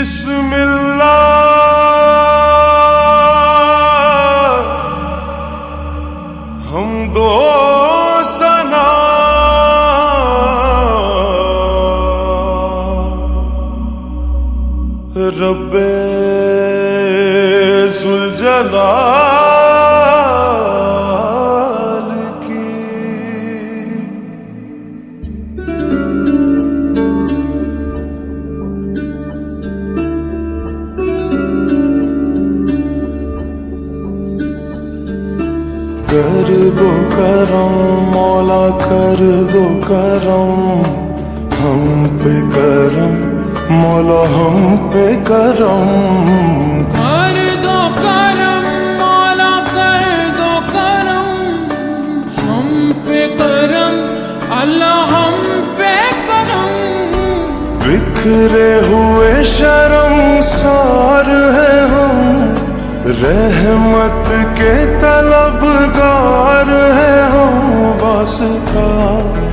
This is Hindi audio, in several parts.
बिस्मिल्लाह हम दो सना रब्बे जुल जलाल की। कर दो करम मौला कर दो करम हम पे करम मौला हम पे करम। कर दो करम मौला कर दो करम हम पे करम अल्लाह हम पे करम। बिखरे हुए शर्मसार है हम रहमत के तलबगार है हम। वास्ता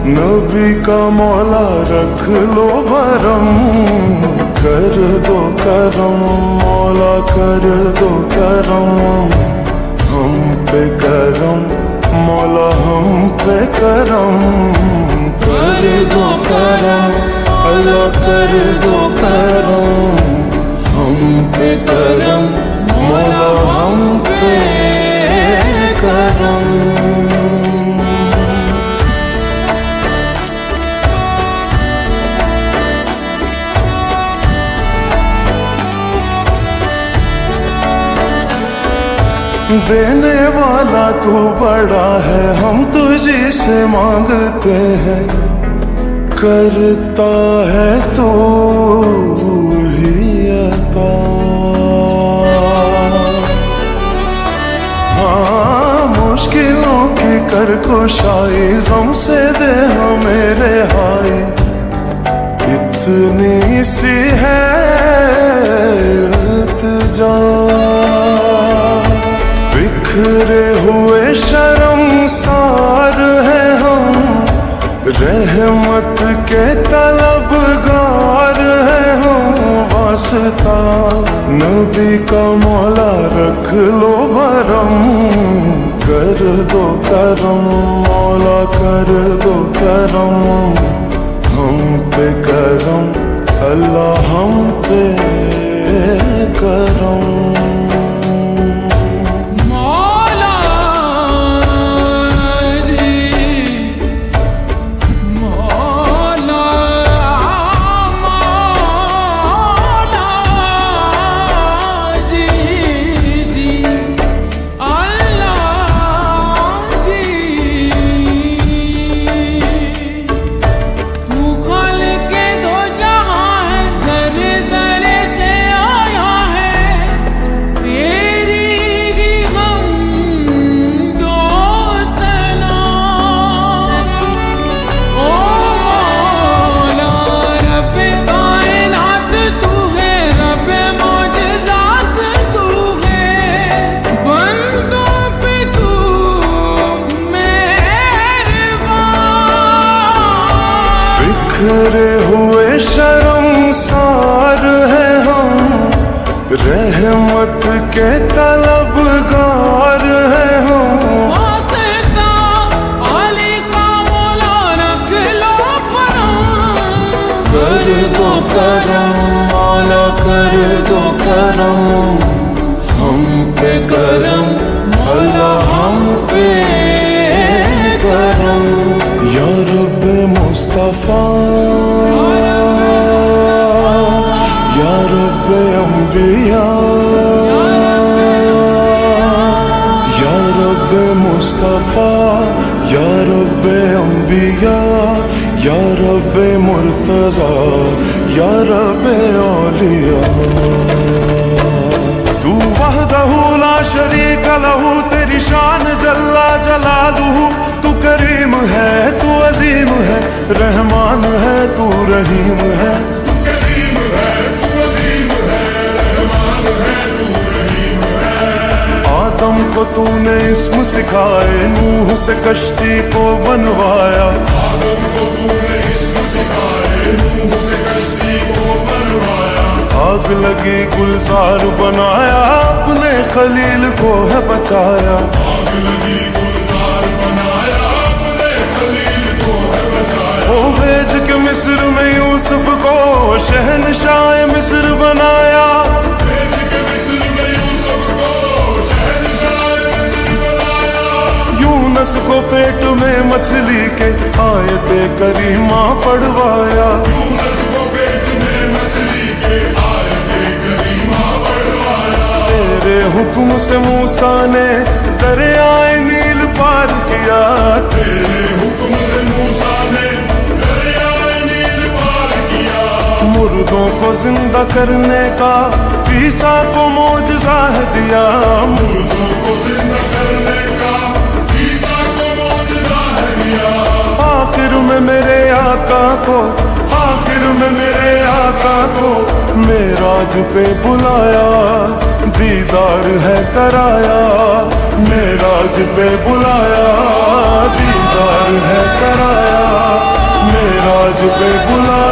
नबी का मौला रख लो भरम। कर दो करम मौला कर दो करम हम पे करम मौला हम पे करम। कर दो करम अल्लाह कर दो करम हम पे करम मौला हम पे करम। देने वाला तू बड़ा है हम तुझी से मांगते हैं। करता है तू ही अता। हाँ मुश्किलों की कर कुशाई गम से दे हमें रिहाई। इतनी सी है इल्तिजा। बिखरे हुए शर्मसार है हम रहमत के तलबगार है हम। वास्ता नबी का मौला रख लो भरम। कर दो करम मौला कर दो करम हम पे करम अल्लाह हम पे करम। बिखरे हुए शर्मसार है हम रहमत के तलबगार है हम। वास्ता अली का मौला रख लो भरम। कर दो करम मौला कर दो करम हम पे करम अल्लाह हम पे करम। या रब्बे मुस्तफा या रब्बे अंबिया या रब्बे मुस्तफा या रब्बे अंबिया या रब्बे मुर्तजा या रब्बे औलिया। तू वहदहू ला शरीक लहू तेरी शान जल्ला जलालुहू। तू करीम है तू अजीम है रहमान है तू रहीम है। आदम को तूने इस्म सिखाए नूह से कश्ती को बनवाया। आदम को तूने इस्म सिखाए नूह से कश्ती को बनवाया। आग लगी गुलजार बनाया, अपने खलील को है बचाया। आग लगी गुलजार बनाया, अपने खलील को है बचाया। ओ भेज के मिस्र में यूसुफ को शहनशाह मिस्र बनाया। भेज के मिस्र में यूसुफ को शहनशाह मिस्र बनाया। यूनुस को पेट में मछली के आयते करीमा पढ़वाया। यूनुस को पेट में मछली के आयते करीमा पढ़वाया। तेरे हुक्म से मूसा ने दरियाए नील पार किया। तेरे हुक्म से मूसा ने दरियाए नील पार किया। मुर्दों को जिंदा करने का ईसा को मौजज़ा है दिया। मुर्दों को जिंदा करने का ईसा को मौजज़ा है दिया। आखिर में मेरे आका को, आखिर में मेरे आका को मेराज पे बुलाया, दीदार है कराया। मेराज पे बुलाया, दीदार है कराया। मेराज पे बुलाया।